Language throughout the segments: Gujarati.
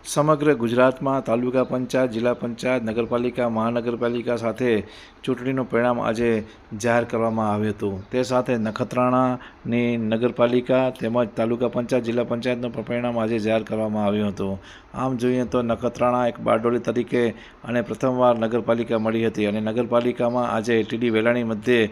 સમગ્ર ગુજરાતમાં તાલુકા પંચાયત, જિલ્લા પંચાયત, નગરપાલિકા, મહાનગરપાલિકા સાથે ચૂંટણીનું પરિણામ આજે જાહેર કરવામાં આવ્યું હતું. તે સાથે નખત્રાણાની નગરપાલિકા તેમજ તાલુકા પંચાયત, જિલ્લા પંચાયતનું પણ પરિણામ આજે જાહેર કરવામાં આવ્યું હતું. આમ જોઈએ તો નખત્રાણા એક બારડોલી તરીકે અને પ્રથમવાર નગરપાલિકા મળી હતી અને નગરપાલિકામાં આજે ટીડી વેલાણી મધ્યે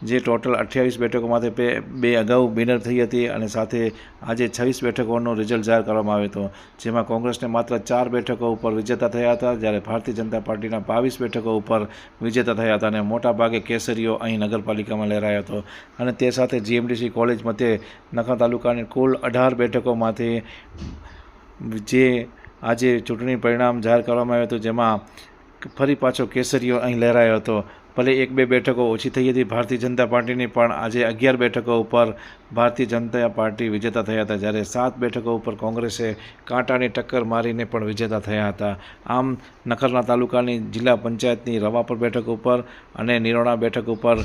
જે ટોટલ 28 બેઠકોમાંથી બે અગાઉ બિનર થઈ હતી અને સાથે આજે 26 બેઠકોનું રિઝલ્ટ જાહેર કરવામાં આવ્યું હતું. જેમાં કોંગ્રેસને માત્ર 4 બેઠકો ઉપર વિજેતા થયા હતા, જ્યારે ભારતીય જનતા પાર્ટીના 22 બેઠકો ઉપર વિજેતા થયા હતા અને મોટાભાગે કેસરીઓ અહીં નગરપાલિકામાં લહેરાયો હતો. અને તે સાથે જીએમડીસી કોલેજ મધ્યે નખા તાલુકાની કુલ 18 બેઠકોમાંથી જે આજે ચૂંટણી પરિણામ જાહેર કરવામાં આવ્યું હતું, જેમાં ફરી પાછો કેસરીઓ અહીં લહેરાયો હતો. ભલે 1-2 બેઠકો ઓછી થઈ હતી ભારતીય જનતા પાર્ટીની, પણ આજે 11 બેઠકો ઉપર ભારતીય જનતા પાર્ટી વિજેતા થયા હતા, જ્યારે 7 બેઠકો ઉપર કોંગ્રેસે કાંટાની ટક્કર મારીને પણ વિજેતા થયા હતા. આમ નખત્રાણા તાલુકાની જિલ્લા પંચાયતની રવાપર બેઠક ઉપર અને નિરોણા બેઠક ઉપર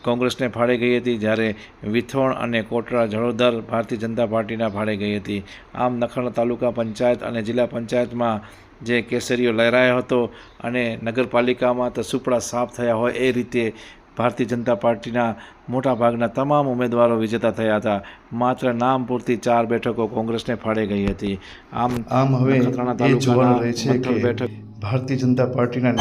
કોંગ્રેસને ફાળે ગઈ હતી, જ્યારે વિથોણ અને કોટડા જળોદર ભારતીય જનતા પાર્ટીના ફાળે ગઈ હતી. આમ નખત્રાણા તાલુકા પંચાયત અને જિલ્લા પંચાયતમાં જે કેસરીઓ લહેરાયો હતો અને નગરપાલિકામાં તો સુપડા સાફ થયા હોય એ રીતે ભારતીય જનતા પાર્ટીના મોટાભાગના તમામ ઉમેદવારો વિજેતા થયા હતા. માત્ર નામ પૂરતી 4 બેઠકો કોંગ્રેસને ફાળે ગઈ હતી. આમ હવે નખત્રાણા એ જોવાનું રહે છે કે બેઠક ભારતીય જનતા પાર્ટીના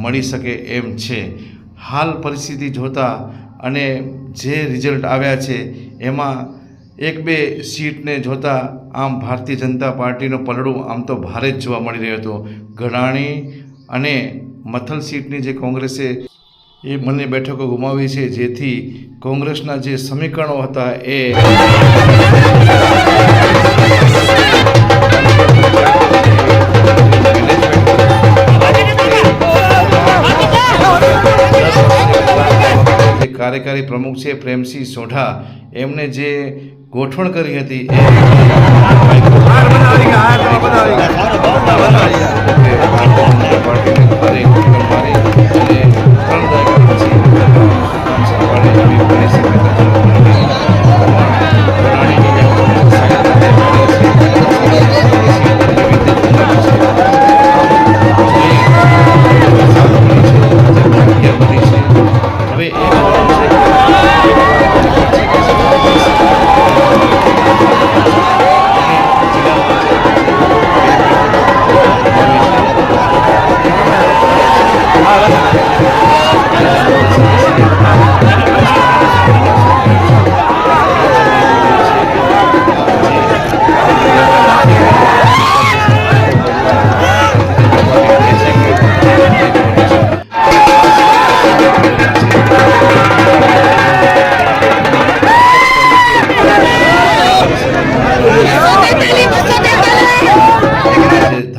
મળી શકે એમ છે. હાલ પરિસ્થિતિ જોતાં અને જે રિઝલ્ટ આવ્યા છે એમાં 1-2 સીટને જોતાં આમ ભારતીય જનતા પાર્ટીનું પલડું આમ તો ભારે જ જોવા મળી રહ્યું હતું. ગઢાણી અને મથલ સીટની જે કોંગ્રેસે એ બંને બેઠકો ગુમાવી છે, જેથી કોંગ્રેસના જે સમીકરણો હતા એ કાર્યકારી પ્રમુખ છે પ્રેમસિંહ સોઢા, એમને જે ગોઠવણ કરી હતી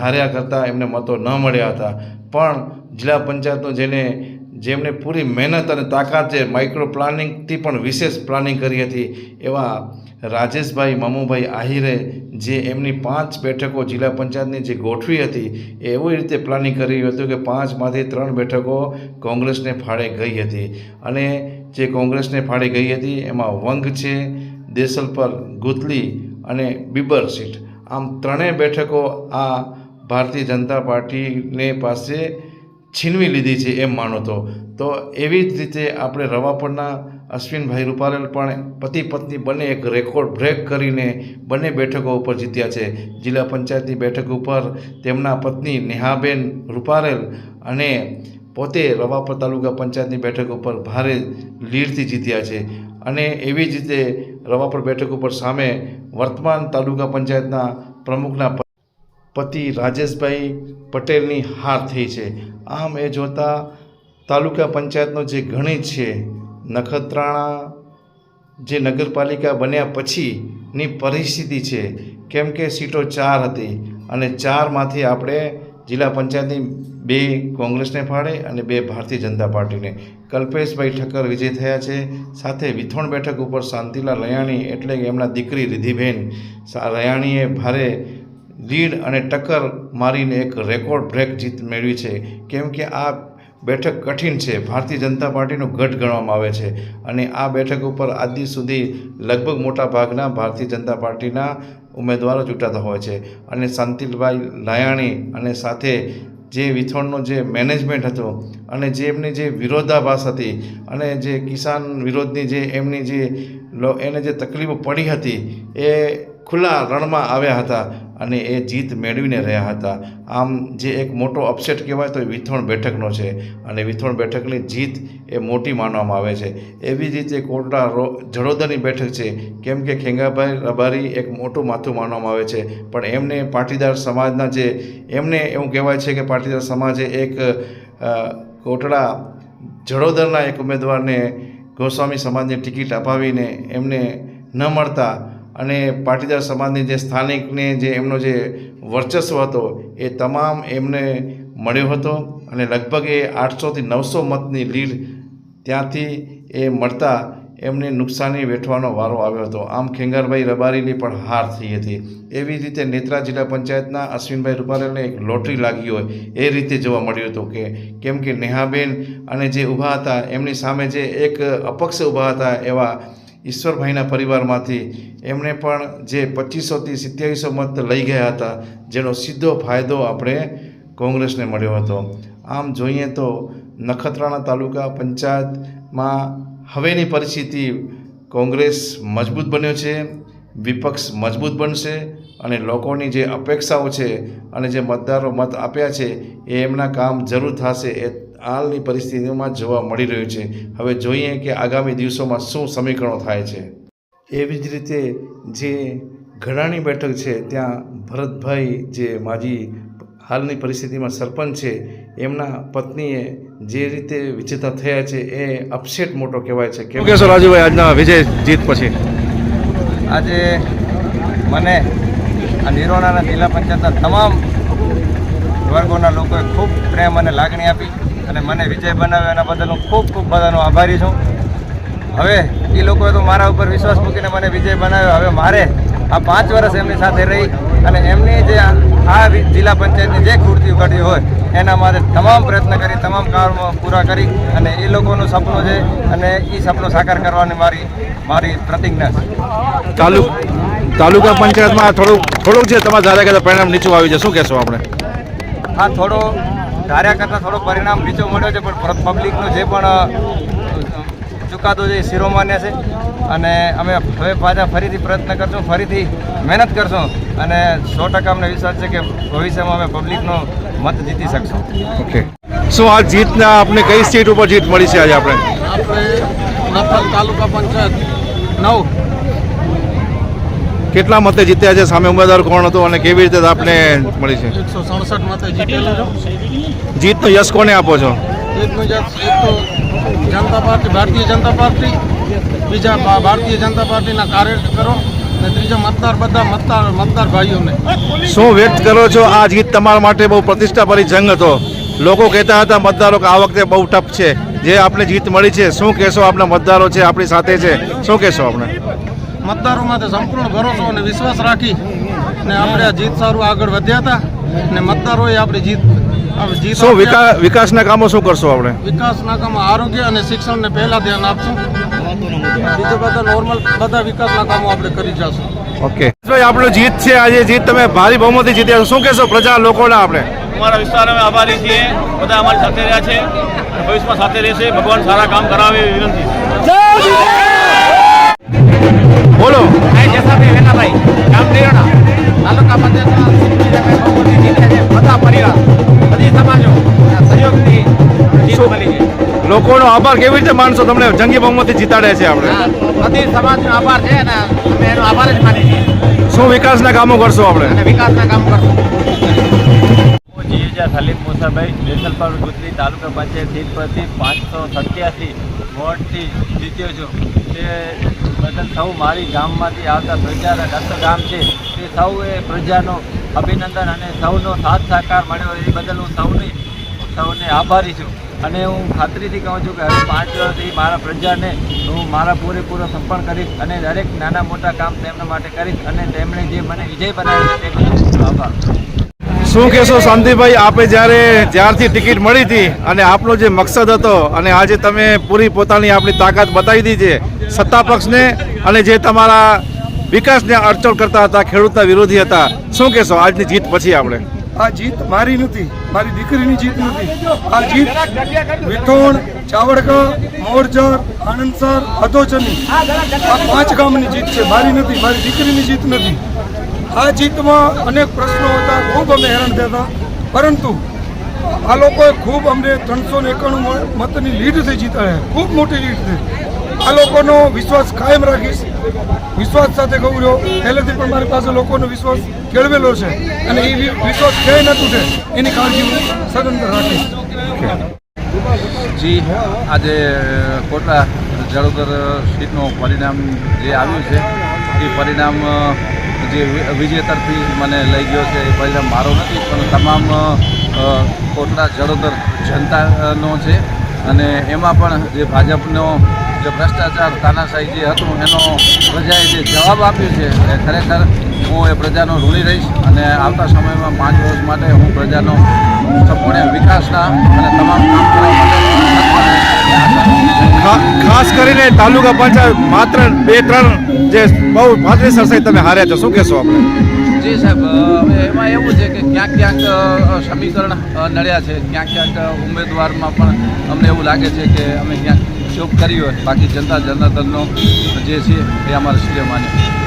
ધાર્યા કરતાં એમને મતો ન મળ્યા હતા. પણ જિલ્લા પંચાયતનો જેમણે પૂરી મહેનત અને તાકાત છે, માઇક્રો પ્લાનિંગથી પણ વિશેષ પ્લાનિંગ કરી હતી, એવા રાજેશભાઈ મમુભાઈ આહિરે જે એમની 5 બેઠકો જિલ્લા પંચાયતની જે ગોઠવી હતી એવી રીતે પ્લાનિંગ કર્યું હતું કે 5માંથી 3 બેઠકો કોંગ્રેસને ફાળે ગઈ હતી. અને જે કોંગ્રેસને ફાળે ગઈ હતી એમાં વંગ છે, દેસલપર, ગુથલી અને બીબર સીટ, આમ 3 બેઠકો આ ભારતીય જનતા પાર્ટીને પાસે છીનવી લીધી છે એમ માનો તો એવી જ રીતે આપણે રવાપરના અશ્વિનભાઈ રૂપારેલ પણ પતિ પત્ની બંને એક રેકોર્ડ બ્રેક કરીને બંને બેઠકો ઉપર જીત્યા છે. જિલ્લા પંચાયતની બેઠક ઉપર તેમના પત્ની નેહાબેન રૂપારેલ અને પોતે રવાપર તાલુકા પંચાયતની બેઠક ઉપર ભારે લીડથી જીત્યા છે. અને એવી જ રીતે રવાપર બેઠક ઉપર સામે વર્તમાન તાલુકા પંચાયતના પ્રમુખના પતિ રાજેશભાઈ પટેલની હાર થઈ છે. આમ એ જોતાં તાલુકા પંચાયતનો જે ગણિત છે, નખત્રાણા જે નગરપાલિકા બન્યા પછીની પરિસ્થિતિ છે, કેમ કે સીટો 4 હતી અને 4માંથી આપણે જિલ્લા પંચાયતની 2 કોંગ્રેસને ફાળે અને 2 ભારતીય જનતા પાર્ટીને. કલ્પેશભાઈ ઠક્કર વિજય થયા છે. સાથે વિથોણ બેઠક ઉપર શાંતિલાલ રયાણી એટલે કે એમના દીકરી રિધિબેન રયાણીએ ભારે લીડ અને ટક્કર મારીને એક રેકોર્ડ બ્રેક જીત મેળવી છે. કેમ કે આ બેઠક કઠિન છે, ભારતીય જનતા પાર્ટીનો ગઢ ગણવામાં આવે છે અને આ બેઠક ઉપર આજ દિન સુધી લગભગ મોટા ભાગના ભારતીય જનતા પાર્ટીના ઉમેદવારો ચૂંટાતા હોય છે. અને શાંતિલાલભાઈ રયાણી અને સાથે જે વિથોણનો જે મેનેજમેન્ટ હતો અને જે એમની જે વિરોધાભાસ હતી અને જે કિસાન વિરોધની જે એમની જે એને જે તકલીફો પડી હતી એ ખુલ્લા રણમાં આવ્યા હતા અને એ જીત મેળવીને રહ્યા હતા. આમ જે એક મોટો અપસેટ કહેવાય તો એ વિથોણ બેઠકનો છે અને વિથોણ બેઠકની જીત એ મોટી માનવામાં આવે છે. એવી જ રીતે કોટડા જડોદરની બેઠક છે, કેમ કે ખેંગાભાઈ રબારી એક મોટું માથું માનવામાં આવે છે, પણ એમને પાટીદાર સમાજના જે એમને એવું કહેવાય છે કે પાટીદાર સમાજે એક કોટડા જડોદરના એક ઉમેદવારને ગોસ્વામી સમાજની ટિકિટ અપાવીને એમને ન મળતા અને પાટીદાર સમાજની જે સ્થાનિકને જે એમનો જે વર્ચસ્વ હતો એ તમામ એમને મળ્યો હતો અને લગભગ એ 800થી 900 મતની લીડ ત્યાંથી એ મળતા એમને નુકસાની વેઠવાનો વારો આવ્યો હતો. આમ ખેંગારભાઈ રબારીની પણ હાર થઈ હતી. એવી રીતે નેત્રા જિલ્લા પંચાયતના અશ્વિનભાઈ રૂપારેલને એક લોટરી લાગી હોય એ રીતે જોવા મળ્યું હતું કે કેમ કે નેહાબેન અને જે ઊભા હતા એમની સામે જે એક અપક્ષ ઊભા હતા એવા ઈશ્વરભાઈના પરિવારમાંથી એમણે પણ જે 2500થી 2700 મત લઈ ગયા હતા, જેનો સીધો ફાયદો આપણે કોંગ્રેસને મળ્યો હતો. આમ જોઈએ તો નખત્રાણા તાલુકા પંચાયતમાં હવેની પરિસ્થિતિ કોંગ્રેસ મજબૂત બન્યો છે, વિપક્ષ મજબૂત બનશે અને લોકોની જે અપેક્ષાઓ છે અને જે મતદારો મત આપ્યા છે એ એમના કામ જરૂર થશે એ હાલની પરિસ્થિતિમાં જોવા મળી રહ્યું છે. હવે જોઈએ કે આગામી દિવસોમાં શું સમીકરણો થાય છે. એવી જ રીતે જે ગઢાણી બેઠક છે ત્યાં ભરતભાઈ જે માજી હાલની પરિસ્થિતિમાં સરપંચ છે એમના પત્નીએ જે રીતે વિજેતા થયા છે એ અપસેટ મોટો કહેવાય છે. શું કહેશો રાજુભાઈ આજના વિજય જીત પછી? આજે મને આ નિરોણાના જિલ્લા પંચાયતના તમામ વર્ગોના લોકોએ ખૂબ પ્રેમ અને લાગણી આપી અને મને વિજય બનાવ્યો એના બદલ હું ખૂબ ખૂબ બધાનો આભારી છું. હવે એ લોકોએ તો મારા ઉપર વિશ્વાસ મૂકીને મને વિજય બનાવ્યો. હવે મારે આ 5 વર્ષ એમની સાથે રહી અને એમની જે આ જિલ્લા પંચાયતની જે ખૂટતી કાઢી હોય એના માટે તમામ પ્રયત્ન કરી, તમામ કામો પૂરા કરી અને એ લોકોનું સપનું છે અને એ સપનું સાકાર કરવાની મારી પ્રતિજ્ઞા છે. તાલુકા પંચાયતમાં થોડુંક જે તમારા ધાર્યા કરતાં પરિણામ નીચું આવી છે, શું કહેશો આપણે? હા, થોડો ધાર્યા કરતાં થોડો પરિણામ નીચો મળ્યો છે, પણ પબ્લિકનો જે પણ ચુકાદો છે એ શિરોમાન્ય છે અને અમે હવે પાછા ફરીથી પ્રયત્ન કરશું, ફરીથી મહેનત કરશું અને 100% અમને વિશ્વાસ છે કે ભવિષ્યમાં અમે પબ્લિકનો મત જીતી શકશું. ઓકે, શું આ જીતના આપણે કઈ સીટ ઉપર જીત મળી છે આજે આપણે? નફલ તાલુકા પંચાયત 9. કેટલા મતે જીત્યા છે? સામે ઉમેદવાર કોણ હતો અને કેવી રીતે આપને મળી છે? 167 મતે જીતેલો છું. જીતનો યશ કોને આપો છો? જીતનો યશ એક તો જનતા પાર્ટી, ભારતીય જનતા પાર્ટી, બીજા ભારતીય જનતા પાર્ટીના કાર્યકરો અને ત્રીજા બધા મતદાર ભાઈઓને. શું વ્યક્ત કરો છો? આ જીત તમારા માટે બહુ પ્રતિષ્ઠાભરી જંગ હતો. લોકો કહેતા હતા મતદારો કે આ વખતે બહુ ટફ છે, જે આપણે જીત મળી છે. શું કહેશો? આપણા મતદારો છે, આપણી સાથે છે, શું કહેશો આપણે? મતદારો માટે સંપૂર્ણ ભરોસો અને વિશ્વાસ રાખી ને આપણે આ જીત સારું આગળ વધ્યા હતા ને મતદારોએ આપણી જીત શું વિકાસના કામો શું કરશો આપણે? વિકાસના કામો આરોગ્ય અને શિક્ષણને પહેલા ધ્યાન આપશું. બીજા બધા નોર્મલ બધા વિકાસના કામો આપણે કરી જશું. ઓકે ભાઈ, આપણો જીત છે આજે. જીત તમે ભારી બહુમતી જીત્યા, શું કહેશો પ્રજા લોકોને? આપણે અમારા વિસ્તાર અમે આભારી છીએ, બધા અમારી સાથે રહ્યા છે અને ભવિષ્યમાં સાથે રહેશે. ભગવાન સારા કામ કરાવે એવી વિનંતી છે. બોલો. જસાભાઈ વેલાભાઈ ગામ નિરોણા તાલુકા પંચાયતના બહુમતી જીતે છે બધા પરિવાર બધી સમાજો સહયોગથી જીત મળી છે. લોકોનો આભાર કેવી રીતે માનશો? તમને જંગી બહુમતી જીતાડે છે આપણે. બધી સમાજનો આભાર છે અને અમે એનો આભાર જ માની છીએ શું વિકાસના કામો કરશો આપણે? અને વિકાસના કામ કરશું. હું જીએજા સલીમ મુસાભાઈ વેસલપાડ ગુજરી તાલુકા પંચાયત સીટ પરથી 587 વોર્ડથી જીત્યો છું. તે બદલ સૌ મારી ગામમાંથી આવતા પ્રજા 10 ગામ છે તે સૌએ પ્રજાનો અભિનંદન અને સૌનો સાથ સહકાર મળ્યો એ બદલ હું સૌને આભારી છું. અને હું ખાતરીથી કહું છું કે હવે 5 વર્ષથી મારા પ્રજાને હું મારા પૂરેપૂરો સંપર્ક કરીશ અને દરેક નાના મોટા કામ તેમના માટે કરીશ અને તેમણે જે મને વિજય બનાવ્યો છે તે બદલ આભાર. શું કહેશો શાંતિભાઈ, આપે જ્યારથી ટિકિટ મળી હતી અને આપનો જે મકસદ હતો અને આજે તમે પૂરી પોતાની આપણી તાકાત બતાવી દીધી છે સત્તા પક્ષને અને જે તમારા વિકાસને અડચણ કરતા હતા, ખેડૂતના વિરોધી હતા, શું કહેશો આજની જીત પછી? આપણે આ જીત મારી નથી, મારી દીકરીની જીત નથી. આ જીત વિઠોણ, ચાવડકા, મોરજર, આનંદસર, અધોચની આ 5 ગામની જીત છે, મારી નથી, મારી દીકરીની જીત નથી. આ જીતમાં અનેક પ્રશ્નો હતા, ખૂબ અમે હેરાન થયા હતા, પરંતુ આ લોકોએ ખૂબ અમને 391 મતની લીડથી જીતાડ્યા, ખૂબ મોટી લીડ છે. આ લોકોનો વિશ્વાસ કાયમ રાખીશ. વિશ્વાસ સાથે કહું રહ્યો, પહેલેથી પણ મારી પાસે લોકોનો વિશ્વાસ કેળવેલો છે અને એ વિશ્વાસ ક્યાંય ન તૂટે એની કાળજી હું સદંતર રાખીશ. જી આજે કોટડા જળોદર સીટનું પરિણામ જે આવ્યું છે એ પરિણામ જે વિજય તરફી મને લઈ ગયો છે એ પરિણામ મારો નથી પણ તમામ કોટડા જળોદર જનતાનો છે. અને એમાં પણ જે ભાજપનો જે ભ્રષ્ટાચાર તાનાશાહી જે હતું એનો પ્રજાએ જે જવાબ આપ્યો છે એ ખરેખર હું એ પ્રજાનો ઋણી રહીશ અને આવતા સમયમાં 5 વર્ષ માટે હું પ્રજાનો સંપૂર્ણ વિકાસના અને તમામ કામ કરવા માટે ખાસ કરીને તાલુકા પંચાયત માત્ર 2-3 જે બહુ ભાદરી સરસાઈ તમે હાર્યા છો, શું કહેશો આપણે? જી સાહેબ, હવે એમાં એવું છે કે ક્યાંક ક્યાંક સમીકરણ નડ્યા છે, ક્યાંક ઉમેદવારમાં પણ અમને એવું લાગે છે કે અમે ક્યાંક ચૂક કરી હોય, બાકી જનતા જનાર્દનનો જે છે એ અમારે શ્રેય માન્યું.